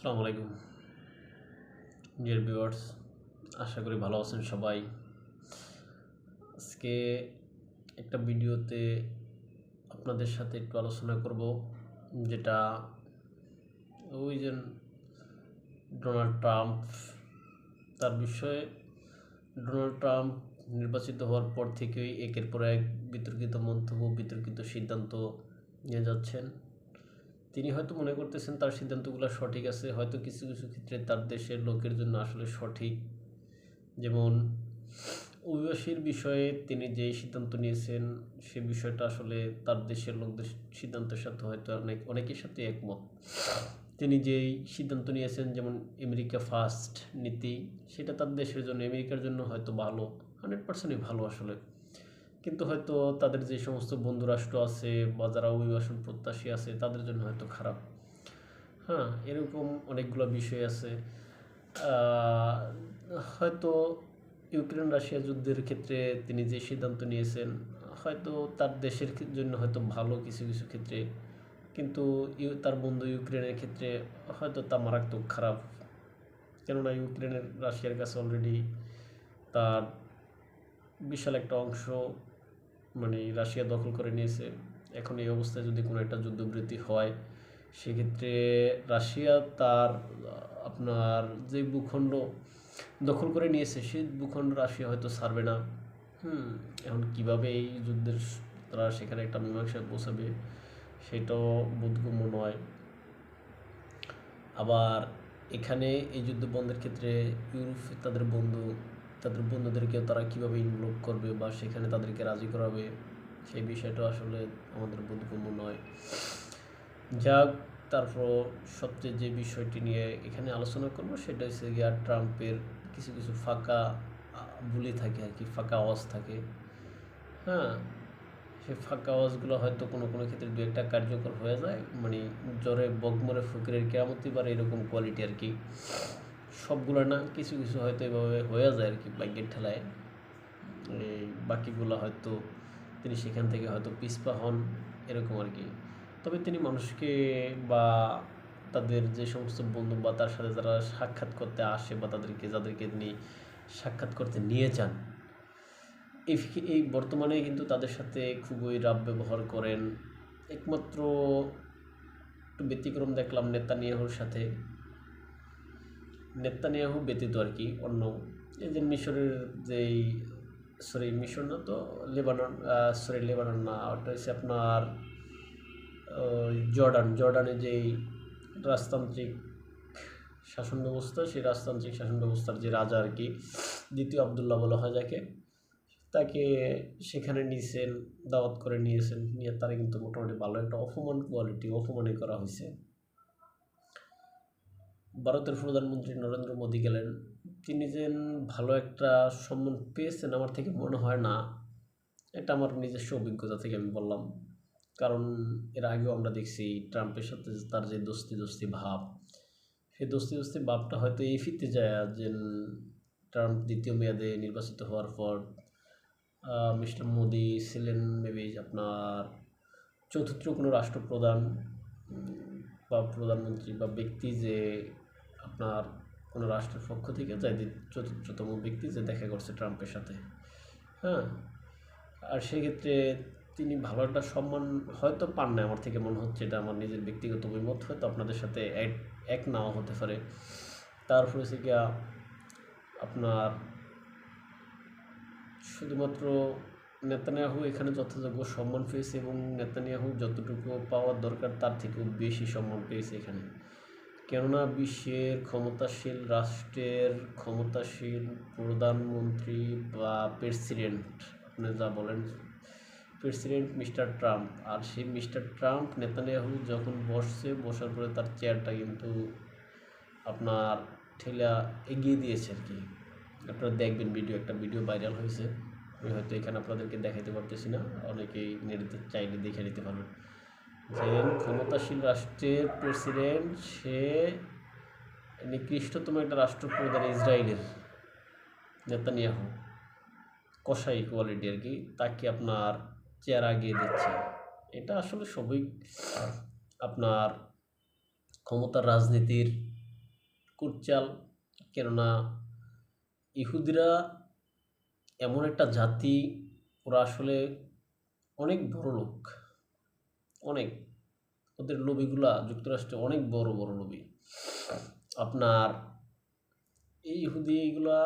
আসসালামু আলাইকুম dear viewers, আশা করি ভালো আছেন সবাই। আজকে একটা ভিডিওতে আপনাদের সাথে একটু আলোচনা করব, যেটা ওই যে ডোনাল্ড ট্রাম্প, তার বিষয়ে। ডোনাল্ড ট্রাম্প নির্বাচিত হওয়ার পর থেকেই একের পর এক বিতর্কিত মন্তব্য, বিতর্কিত সিদ্ধান্ত নিয়ে যাচ্ছেন। তিনি হয়তো মনে করতেছেন তার সিদ্ধান্তগুলো সঠিক আছে, হয়তো কিছু কিছু ক্ষেত্রে তার দেশের লোকের জন্য আসলে সঠিক। যেমন অভিবাসীর বিষয়ে তিনি যেই সিদ্ধান্ত নিয়েছেন, সে বিষয়টা আসলে তার দেশের লোকদের সিদ্ধান্তের সাথে হয়তো অনেকের সাথে একমত। তিনি যেই সিদ্ধান্ত নিয়েছেন, যেমন আমেরিকা ফার্স্ট নীতি, সেটা তার দেশের জন্য, আমেরিকার জন্য হয়তো ভালো, 100%ই ভালো আসলে। কিন্তু হয়তো তাদের যে সমস্ত বন্ধু রাষ্ট্র আছে বা যারা অভিবাসন প্রত্যাশী আছে, তাদের জন্য হয়তো খারাপ। হ্যাঁ, এরকম অনেকগুলো বিষয় আছে। হয়তো ইউক্রেন রাশিয়া যুদ্ধের ক্ষেত্রে তিনি যে সিদ্ধান্ত নিয়েছেন, হয়তো তার দেশের জন্য হয়তো ভালো কিছু কিছু ক্ষেত্রে, কিন্তু তার বন্ধু ইউক্রেনের ক্ষেত্রে হয়তো তা মারাত্মক খারাপ। কেননা ইউক্রেনের রাশিয়ার কাছে অলরেডি তার বিশাল একটা অংশ মানে রাশিয়া দখল করে নিয়েছে। এখন এই অবস্থায় যদি কোনো একটা যুদ্ধবৃত্তি হয়, সেক্ষেত্রে রাশিয়া তার আপনার যে ভূখণ্ড দখল করে নিয়েছে, সেই ভূখণ্ড রাশিয়া হয়তো ছাড়বে না। এখন কীভাবে এই যুদ্ধের তারা সেখানে একটা মীমাংসায় পৌঁছাবে, সেটাও বোধগম্য নয়। আবার এখানে এই যুদ্ধ বন্ধের ক্ষেত্রে ইউরোপ তাদের বন্ধুদেরকেও তারা কীভাবে ইনভলভ করবে বা সেখানে তাদেরকে রাজি করাবে, সেই বিষয়টা আসলে আমাদের বোধগম্য নয়। যাক, তারপর সবচেয়ে যে বিষয়টি নিয়ে এখানে আলোচনা করবো, সেটা হচ্ছে গিয়া ট্রাম্পের কিছু কিছু ফাঁকা বুলি থাকে আর কি, ফাঁকা আওয়াজ থাকে। হ্যাঁ, সেই ফাঁকা আওয়াজগুলো হয়তো কোনো কোনো ক্ষেত্রে দু একটা কার্যকর হয়ে যায়, মানে জ্বরে বগমরে ফকিরের কেরামতি পারে, এরকম কোয়ালিটি আর কি। সবগুলো না, কিছু কিছু হয়তো এভাবে হয়ে যায় আর কি, ভাগ্যের ঠেলায়। এই বাকিগুলো হয়তো তিনি সেখান থেকে হয়তো পিছপা হন, এরকম আর কি। তবে তিনি মানুষকে বা তাদের যে সমস্ত বন্ধু বা তার সাথে যারা সাক্ষাৎ করতে আসে বা যাদেরকে তিনি সাক্ষাৎ করতে নিয়ে যান, এই বর্তমানে কিন্তু তাদের সাথে খুবই রাফ ব্যবহার করেন। একমাত্র একটু ব্যতিক্রম দেখলাম নেতানিয়াহুর সাথে, নেতানিয়াহু ব্যতীত আর কি। অন্য এই যে মিশরের যেই মিশর না তো, লেবানন, লেবানন না, ওটা হচ্ছে আপনার জর্ডানে যেই রাজতান্ত্রিক শাসন ব্যবস্থা, সেই রাজতান্ত্রিক শাসন ব্যবস্থার যে রাজা আর কি, দ্বিতীয় আবদুল্লাহ বলা হয় যাকে, তাকে সেখানে নিয়েছেন, দাওয়াত করে নিয়েছেন, নিয়ে তারা কিন্তু মোটামুটি ভালো একটা অপমানই করা হয়েছে। ভারতের প্রধানমন্ত্রী নরেন্দ্র মোদী গেলেন, তিনি যে ভালো একটা সম্মান পেয়েছেন আমার থেকে মনে হয় না। এটা আমার নিজস্ব অভিজ্ঞতা থেকে আমি বললাম। কারণ এর আগেও আমরা দেখছি ট্রাম্পের সাথে তার যে দোস্তি ভাব, সেই দোস্তি ভাবটা হয়তো এই ফিরতে যায় যে ট্রাম্প দ্বিতীয় মেয়াদে নির্বাচিত হওয়ার পর মিস্টার মোদি ছিলেন মেবি আপনার চতুর্থ কোনো রাষ্ট্রপ্রধান বা প্রধানমন্ত্রী বা ব্যক্তি, যে আপনার কোনো রাষ্ট্রের পক্ষ থেকে যায় চতুর্থতম ব্যক্তি যে দেখা করছে ট্রাম্পের সাথে। হ্যাঁ, আর সেক্ষেত্রে তিনি ভালো একটা সম্মান হয়তো পান না, আমার থেকে মনে হচ্ছে। এটা আমার নিজের ব্যক্তিগত অভিমত, হয়তো আপনাদের সাথে এক নাও হতে পারে। তারপরে হচ্ছে গিয়া আপনার শুধুমাত্র নেতানিয়াহু এখানে যথাযোগ্য সম্মান পেয়েছে, এবং নেতানিয়াহু যতটুকু পাওয়ার দরকার তার থেকেও বেশি সম্মান পেয়েছে এখানে। কেননা বিশ্বের ক্ষমতাশীল রাষ্ট্রের ক্ষমতাশীল প্রধানমন্ত্রী বা প্রেসিডেন্ট, আপনি যা বলেন, প্রেসিডেন্ট মিস্টার ট্রাম্প। আর সেই মিস্টার ট্রাম্প নেতানিয়াহু যখন বসার পরে তার চেয়ারটা কিন্তু আপনার ঠেলা এগিয়ে দিয়েছে আর কি। আপনারা দেখবেন একটা ভিডিও ভাইরাল হয়েছে, আমি হয়তো এখানে আপনাদেরকে দেখাতে পারতেছি না, অনেকেই নেটে চাইলে দেখে নিতে পারবেন। যে ক্ষমতাশীল রাষ্ট্রের প্রেসিডেন্ট, সে নিকৃষ্টতম একটা রাষ্ট্রপ্রধান ইসরায়েলের নেতানিয়াহু, কসাই কোয়ালিটি আর কি, তাকে আপনার চেয়ার আগিয়ে দিচ্ছে। এটা আসলে সবই আপনার ক্ষমতার রাজনীতির কুটচাল। কেননা ইহুদিরা এমন একটা জাতি, ওরা আসলে অনেক বড় লোক, অনেক। ওদের লবিগুলা যুক্তরাষ্ট্রে অনেক বড় বড় লবি। আপনার এই ইহুদিগুলা,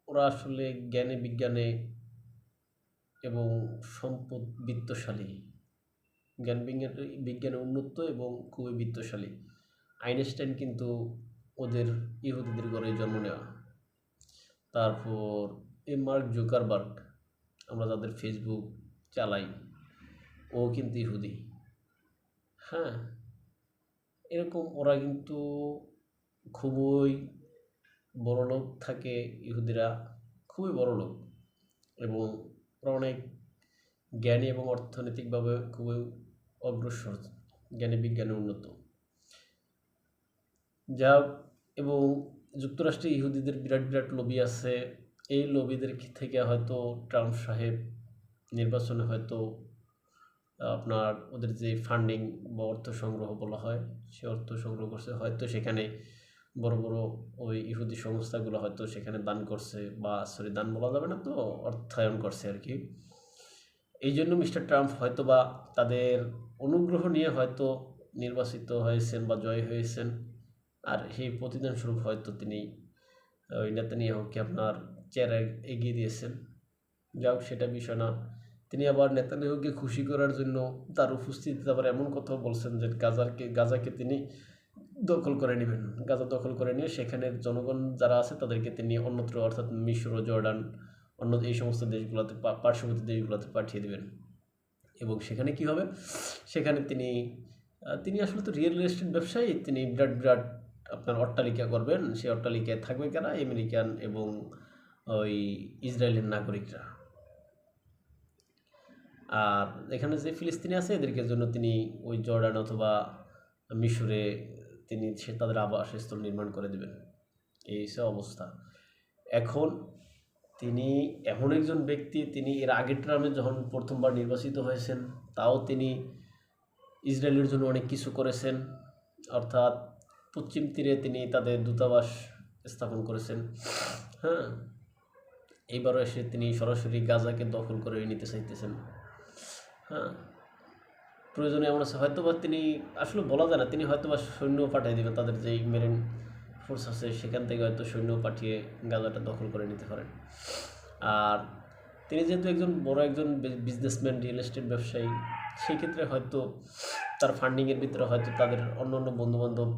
ওরা আসলে জ্ঞানে বিজ্ঞানে এবং সম্পদ বিত্তশালী, বিজ্ঞানে উন্নত এবং খুবই বিত্তশালী। আইনস্টাইন কিন্তু ওদের ইহুদিদের ঘরে জন্ম নেওয়া। তারপর এই মার্ক জুকারবার্গ, আমরা যাদের ফেসবুক চালাই, ও কিন্তু ইহুদি। হ্যাঁ, এরকম ওরা কিন্তু খুবই বড়লোক থাকে। ইহুদিরা খুবই বড়লোক এবং ওরা অনেক জ্ঞানী এবং অর্থনৈতিকভাবে খুবই অগ্রসর, জ্ঞানে বিজ্ঞানে উন্নত। যা এবং যুক্তরাষ্ট্রে ইহুদিদের বিরাট বিরাট লবি আছে। এই লবিদের থেকে হয়তো ট্রাম্প সাহেব নির্বাচনে হয়তো আপনার ওদের যে ফান্ডিং বা অর্থ সংগ্রহ বলা হয়, সে অর্থ সংগ্রহ করছে। হয়তো সেখানে বড় বড় ওই ইহুদি সংস্থাগুলো হয়তো সেখানে দান করছে, বা দান বলা যাবে না, তো অর্থায়ন করছে আর কি। এই জন্য মিস্টার ট্রাম্প হয়তো বা তাদের অনুগ্রহ নিয়ে হয়তো নির্বাচিত হয়েছেন বা জয় হয়েছেন। আর সেই প্রতিদান স্বরূপ হয়তো তিনি ওই নেতানিয়াহুকে আপনার চেয়ারে এগিয়ে দিয়েছেন। যাই হোক, সেটা বিষয় না। তিনি আবার নেতানিয়াহুকে খুশি করার জন্য তার উপস্থিতিতে আবার এমন কথাও বলছেন যে গাজাকে তিনি দখল করে নেবেন। গাজা দখল করে নিয়ে সেখানের জনগণ যারা আছে তাদেরকে তিনি অন্যত্র, অর্থাৎ মিশর, জর্ডান, অন্য এই সমস্ত দেশগুলোতে, পার্শ্ববর্তী দেশগুলোতে পাঠিয়ে দেবেন। এবং সেখানে কি হবে, সেখানে তিনি আসলে তো রিয়েল এস্টেট ব্যবসায়ী। তিনি বিরাট বিরাট আপনার অট্টালিকা করবেন। সেই অট্টালিকায় থাকবে কারা? আমেরিকান এবং ওই ইসরায়েলের নাগরিকরা। আর এখানে যে ফিলিস্তিনি আছে এদেরকে জন্য তিনি ওই জর্ডান অথবা মিশরে তাদের আবাসস্থল নির্মাণ করে দেবেন। এই সে অবস্থা। এখন তিনি এমন একজন ব্যক্তি, তিনি এর আগের টার্মে যখন প্রথমবার নির্বাচিত হয়েছেন, তাও তিনি ইসরায়েলের জন্য অনেক কিছু করেছেন। অর্থাৎ পশ্চিম তীরে তিনি তাদের দূতাবাস স্থাপন করেছেন। হ্যাঁ, এইবারও এসে তিনি সরাসরি গাজাকে দখল করে নিতে চাইতেছেন। হ্যাঁ, প্রয়োজনে এমন আছে হয়তো বা তিনি, আসলে বলা যায় না, তিনি হয়তো বা সৈন্য পাঠিয়ে দেবেন। তাদের যে মেরিন ফোর্স আছে সেখান থেকে হয়তো সৈন্য পাঠিয়ে গাজাটা দখল করে নিতে পারেন। আর তিনি যেহেতু একজন বিজনেসম্যান, রিয়েল এস্টেট ব্যবসায়ী, সেই ক্ষেত্রে হয়তো তার ফান্ডিংয়ের ভিতরে হয়তো তাদের অন্য অন্য বন্ধুবান্ধব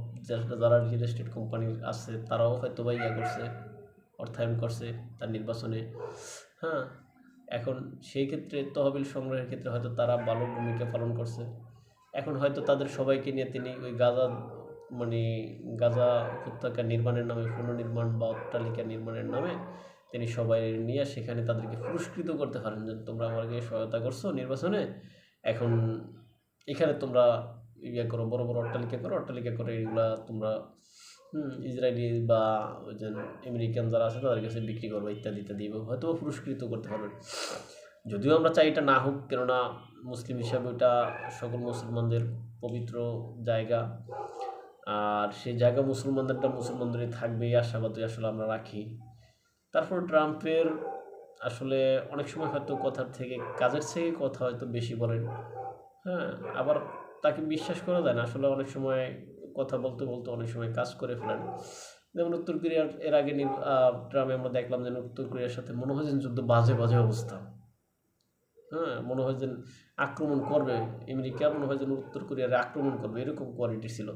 যারা রিয়েল এস্টেট কোম্পানির আছে তারাও হয়তো বা করছে, অর্থায়ন করছে তার নির্বাচনে। হ্যাঁ, এখন সেই ক্ষেত্রে তহবিল সংগ্রহের ক্ষেত্রে হয়তো তারা ভালো ভূমিকা পালন করছে। এখন হয়তো তাদের সবাইকে নিয়ে তিনি ওই গাজা উপত্যকা নির্মাণের নামে, পুনর্নির্মাণ বা অট্টালিকা নির্মাণের নামে তিনি সবাই নিয়ে সেখানে তাদেরকে পুরস্কৃত করতে পারেন যে তোমরা আমাকে সহায়তা করছো নির্বাচনে, এখন এখানে তোমরা করো, বড় বড় অট্টালিকা করে এগুলা তোমরা ইসরায়েলি বা ওই যে আমেরিকান যারা আছে তাদের কাছে বিক্রি করবে, ইত্যাদি ইত্যাদি, হয়তো পুরস্কৃত করতে পারবেন। যদিও আমরা চাই এটা না হোক, কেননা মুসলিম হিসাবে ওটা সকল মুসলমানদের পবিত্র জায়গা। আর সেই জায়গা মুসলমানদেরই থাকবে, এই আশাবাদই আসলে আমরা রাখি। তারপর ট্রাম্পের আসলে অনেক সময় হয়তো কথার থেকে, কাজের থেকে কথা হয়তো বেশি বলেন। হ্যাঁ, আবার তাকে বিশ্বাস করা যায় না আসলে। অনেক সময় কথা বলতে বলতে অনেক সময় কাজ করে ফেলেন। যেমন উত্তর কোরিয়ার এর আগে ট্রাম্পে আমরা দেখলাম যে উত্তর কোরিয়ার সাথে মনে হয় যে যুদ্ধ, বাজে বাজে অবস্থা। হ্যাঁ, মনে হয় যে আক্রমণ করবে আমেরিকা, মনে হয় যে উত্তর কোরিয়ার আক্রমণ করবে, এরকম কোয়ালিটি ছিল।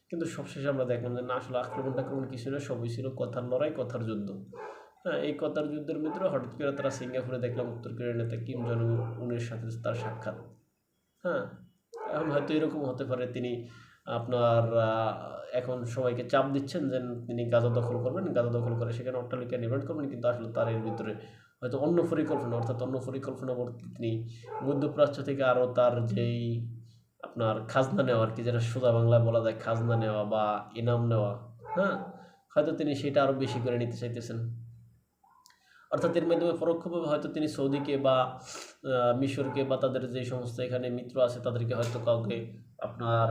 কিন্তু সবশেষে আমরা দেখলাম যে না, আসলে আক্রমণ কিছু না, সবই ছিল কথার লড়াই, কথার যুদ্ধ। হ্যাঁ, এই কথার যুদ্ধের ভিতরে হঠাৎ করে তারা সিঙ্গাপুরে দেখলাম উত্তর কোরিয়ার নেতা কিম জং উনের সাথে তার সাক্ষাৎ। হ্যাঁ, এখন হয়তো এরকম হতে পারে তিনি আপনার এখন সবাইকে চাপ দিচ্ছেন যে তিনি গাজা দখল করবেন, গাজা দখল করে সেখানে অট্টালিকা নির্মাণ করবেন, কিন্তু আসলে তার এর ভিতরে হয়তো অন্য পরিকল্পনা, অর্থাৎ অন্য পরিকল্পনাবর্তী তিনি মধ্যপ্রাচ্য থেকে আরও তার যেই আপনার খাজনা নেওয়া আর কি, যেটা সোজা বাংলায় বলা যায় খাজনা নেওয়া বা ইনাম নেওয়া, হ্যাঁ, হয়তো তিনি সেটা আরও বেশি করে নিতে চাইতেছেন। অর্থাৎ এর মাধ্যমে পরোক্ষভাবে হয়তো তিনি সৌদিকে বা মিশরকে বা তাদের যে সমস্ত এখানে মিত্র আছে তাদেরকে হয়তো কাউকে আপনার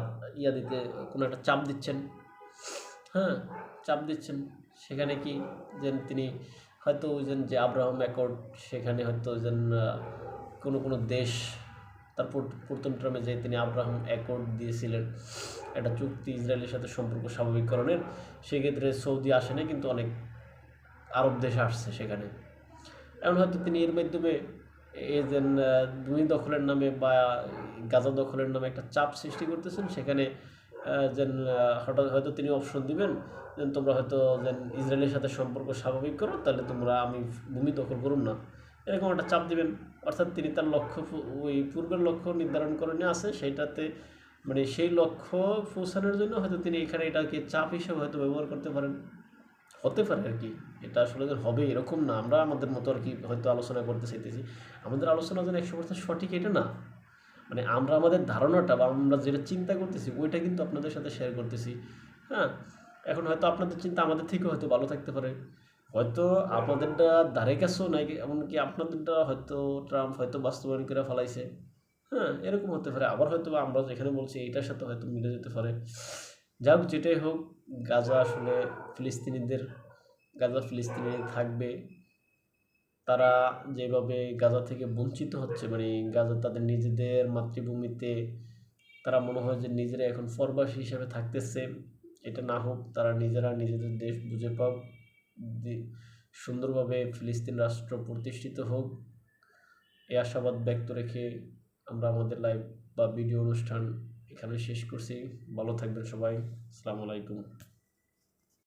দিতে কোনো একটা চাপ দিচ্ছেন। হ্যাঁ, চাপ দিচ্ছেন। সেখানে কি যে তিনি হয়তো ওই যে আব্রাহাম অ্যাকর্ড, সেখানে হয়তো কোনো দেশ তার প্রথম টার্মে যে তিনি আব্রাহাম অ্যাকর্ড দিয়েছিলেন একটা চুক্তি ইসরায়েলের সাথে সম্পর্ক স্বাভাবিককরণের, সেক্ষেত্রে সৌদি আসে না, কিন্তু অনেক আরব দেশ আসছে সেখানে। এখন হয়তো তিনি এর মাধ্যমে এই যে ভূমি দখলের নামে বা গাজা দখলের নামে একটা চাপ সৃষ্টি করতেছেন, সেখানে হঠাৎ হয়তো তিনি অপশন দিবেন যে তোমরা হয়তো ইসরায়েলের সাথে সম্পর্ক স্বাভাবিক করো, তাহলে তোমরা আমি ভূমি দখল করুন না, এরকম একটা চাপ দিবেন। অর্থাৎ তিনি তার লক্ষ্য ওই পূর্বের লক্ষ্য নির্ধারণ করে নিয়ে আছে, সেইটাতে মানে সেই লক্ষ্য পৌঁছানোর জন্য হয়তো তিনি এখানে এটাকে চাপ হিসেবে হয়তো ব্যবহার করতে পারেন, হতে পারে আর কি। এটা আসলে যে হবে এরকম না, আমরা আমাদের মতো আর কি হয়তো আলোচনা করতে চাইতেছি। আমাদের আলোচনা যেন 100% সঠিক এটা না, মানে আমরা আমাদের ধারণাটা বা আমরা যেটা চিন্তা করতেছি ওইটা কিন্তু আপনাদের সাথে শেয়ার করতেছি। হ্যাঁ, এখন হয়তো আপনাদের চিন্তা আমাদের থেকে হয়তো ভালো থাকতে পারে, হয়তো আপনাদেরটা ধারে কাছেও নাই, এমনকি আপনাদেরটা হয়তো ট্রাম্প হয়তো বাস্তবায়ন করে ফেলাইছে। হ্যাঁ, এরকম হতে পারে। আবার হয়তো বা আমরা যেখানে বলছি এইটার সাথে হয়তো মিলে যেতে পারে। যাই হোক, যেটাই হোক, গাজা আসলে ফিলিস্তিনিদের, গাজা ফিলিস্তিনি থাকবে। তারা যেভাবে গাজা থেকে বঞ্চিত হচ্ছে, মানে গাজা তাদের নিজেদের মাতৃভূমিতে তারা মনে হয় যে নিজেরা এখন পরবাসী হিসেবে থাকতেছে। এটা না হোক, তারা নিজেরা নিজেদের দেশ বুঝে পাক, সুন্দরভাবে ফিলিস্তিন রাষ্ট্র প্রতিষ্ঠিত হোক, এই আশাবাদ ব্যক্ত রেখে আমরা আমাদের লাইভ বা ভিডিও অনুষ্ঠান এখানে শেষ করছি। ভালো থাকবেন সবাই। আসসালামু আলাইকুম।